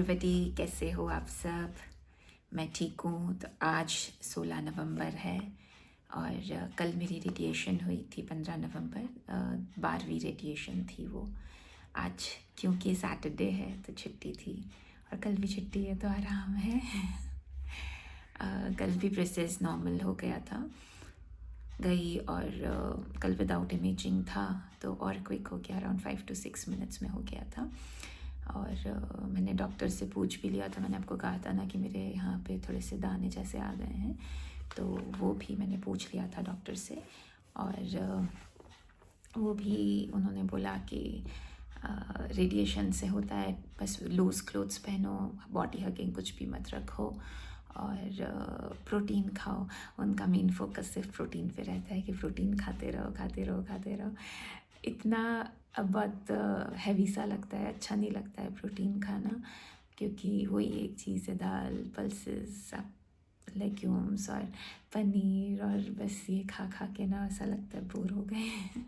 Everybody, कैसे हो आप सब? मैं ठीक हूँ। तो आज 16 नवंबर है और कल मेरी रेडिएशन हुई थी 15 नवंबर। 12वीं रेडिएशन थी वो। आज क्योंकि सैटरडे है तो छुट्टी थी और कल भी छुट्टी है तो आराम है। कल भी प्रोसेस नॉर्मल हो गया था, गई और कल विदाउट इमेजिंग था तो और क्विक हो गया, अराउंड 5 to 6 मिनट्स में हो गया था। और मैंने डॉक्टर से पूछ भी लिया था, मैंने आपको कहा था ना कि मेरे यहाँ पे थोड़े से दाने जैसे आ गए हैं, तो वो भी मैंने पूछ लिया था डॉक्टर से। और वो भी उन्होंने बोला कि रेडिएशन से होता है, बस लूज़ क्लोथ्स पहनो, बॉडी हगिंग कुछ भी मत रखो और प्रोटीन खाओ। उनका मेन फोकस सिर्फ प्रोटीन पे रहता है कि प्रोटीन खाते रहो खाते रहो खाते रहो। इतना अब बहुत हैवी सा लगता है, अच्छा नहीं लगता है प्रोटीन खाना, क्योंकि वही एक चीज़ है, दाल, पल्सेस, लेग्यूम्स और पनीर, और बस ये खा खा के ना ऐसा लगता है बोर हो गए हैं।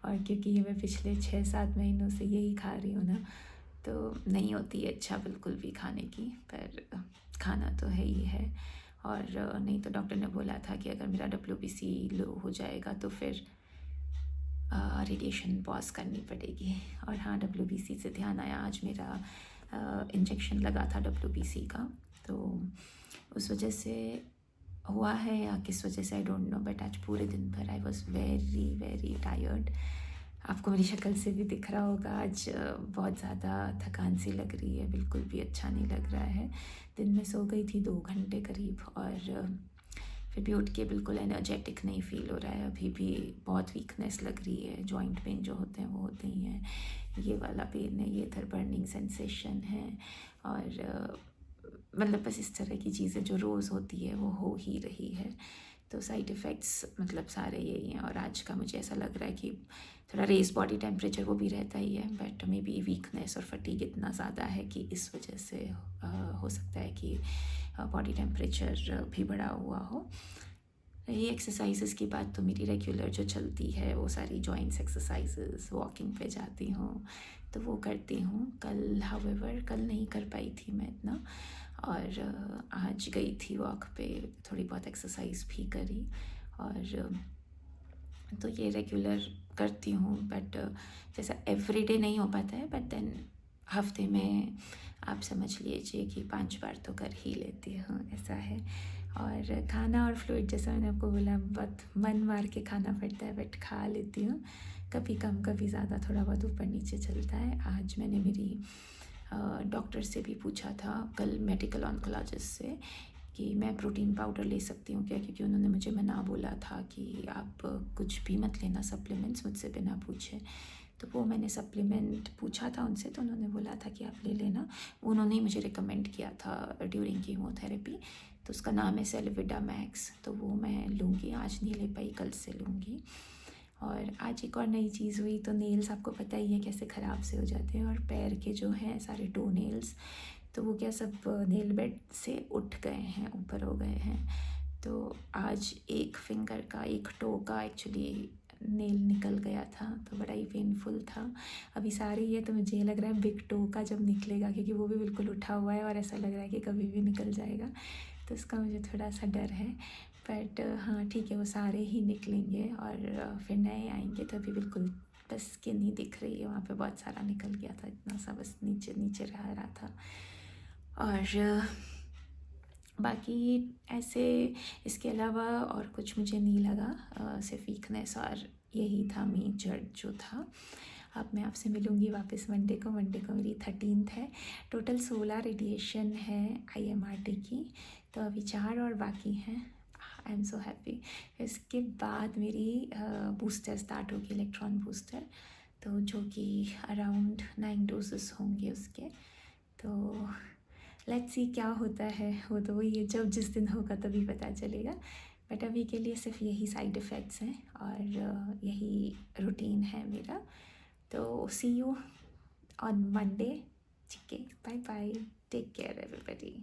और क्योंकि ये मैं पिछले 6-7 महीनों से यही खा रही हूँ ना, तो नहीं होती है इच्छा बिल्कुल भी खाने की, पर खाना तो है ही है। और नहीं तो डॉक्टर ने बोला था कि अगर मेरा WBC लो हो जाएगा तो फिर रेडिएशन पॉज करनी पड़ेगी। और हाँ, WBC से ध्यान आया, आज मेरा इंजेक्शन लगा था WBC का, तो उस वजह से हुआ है या किस वजह से आई डोंट नो, बट आज पूरे दिन भर I was very very tired. आपको मेरी शक्ल से भी दिख रहा होगा, आज बहुत ज़्यादा थकान सी लग रही है, बिल्कुल भी अच्छा नहीं लग रहा है। दिन में सो गई थी 2 घंटे करीब और फिर भी उठ के बिल्कुल एनर्जेटिक नहीं फील हो रहा है। अभी भी बहुत वीकनेस लग रही है, जॉइंट पेन जो होते हैं वो होते ही हैं, ये वाला पेन है, ये इधर बर्निंग सेंसेशन है, और मतलब बस इस तरह की चीज़ें जो रोज़ होती है वो हो ही रही है। तो साइड इफ़ेक्ट्स मतलब सारे यही हैं। और आज का मुझे ऐसा लग रहा है कि थोड़ा रेस बॉडी टेम्परेचर वो भी रहता ही है, बट मे बी वीकनेस और फटीग इतना ज़्यादा है कि इस वजह से हो सकता है कि बॉडी टेम्परेचर भी बढ़ा हुआ हो। ये एक्सरसाइजेस की बात तो मेरी रेगुलर जो चलती है वो सारी जॉइंट्स एक्सरसाइजेस, वॉकिंग पे जाती हूँ तो वो करती हूँ। कल हाउएवर कल नहीं कर पाई थी मैं इतना, और आज गई थी वॉक पे, थोड़ी बहुत एक्सरसाइज भी करी, और तो ये रेगुलर करती हूँ। बट जैसा एवरीडे नहीं हो पाता है, बट देन हफ्ते में आप समझ लीजिए कि 5 बार तो कर ही लेती हूँ, ऐसा है। और खाना और फ्लूइड, जैसा मैंने आपको बोला, बहुत मन मार के खाना पड़ता है, बट खा लेती हूँ, कभी कम कभी ज़्यादा, थोड़ा बहुत ऊपर नीचे चलता है। आज मैंने मेरी डॉक्टर से भी पूछा था, कल मेडिकल ऑन्कोलॉजिस्ट से, कि मैं प्रोटीन पाउडर ले सकती हूँ क्या, क्योंकि उन्होंने मुझे मना बोला था कि आप कुछ भी मत लेना सप्लीमेंट्स मुझसे बिना पूछे। तो वो मैंने सप्लीमेंट पूछा था उनसे, तो उन्होंने बोला था कि आप ले लेना। उन्होंने ही मुझे रिकमेंड किया था ड्यूरिंग कीमोथेरेपी, तो उसका नाम है सेलिविडा मैक्स, तो वो मैं लूँगी। आज नहीं ले पाई, कल से लूँगी। और आज एक और नई चीज़ हुई, तो नेल्स आपको पता ही है कैसे ख़राब से हो जाते हैं, और पैर के जो हैं सारे टो नेल्स, तो वो क्या सब नेल बेड से उठ गए हैं, ऊपर हो गए हैं। तो आज एक फिंगर का, एक टो का एक्चुअली नेल निकल गया था, तो बड़ा ही पेनफुल था। अभी सारे ही है, तो मुझे लग रहा है बिग टो का जब निकलेगा, क्योंकि वो भी बिल्कुल उठा हुआ है और ऐसा लग रहा है कि कभी भी निकल जाएगा, तो उसका मुझे थोड़ा सा डर है। बट हाँ ठीक है, वो सारे ही निकलेंगे और फिर नए आएंगे। तो अभी बिल्कुल बस स्किन ही दिख रही है, वहाँ पे बहुत सारा निकल गया था, इतना सा बस नीचे नीचे रहा था। और बाकी ऐसे इसके अलावा और कुछ मुझे नहीं लगा, सिर्फ वीकनेस और यही था मेजर जो था। अब मैं आपसे मिलूँगी वापस मंडे को मेरी 13th है। टोटल 16 रेडिएशन है IMRT की, तो अभी 4 और बाकी हैं। I am so happy. इसके बाद मेरी बूस्टर स्टार्ट होगी, इलेक्ट्रॉन बूस्टर, तो जो कि अराउंड 9 डोजेस होंगे उसके। तो लेट्स सी क्या होता है, वो तो वही है, जब जिस दिन होगा तभी पता चलेगा। बट अभी के लिए सिर्फ यही साइड इफ़ेक्ट्स हैं और यही रूटीन है मेरा। तो सी यू ऑन मंडे। ठीक है, bye bye, take care everybody.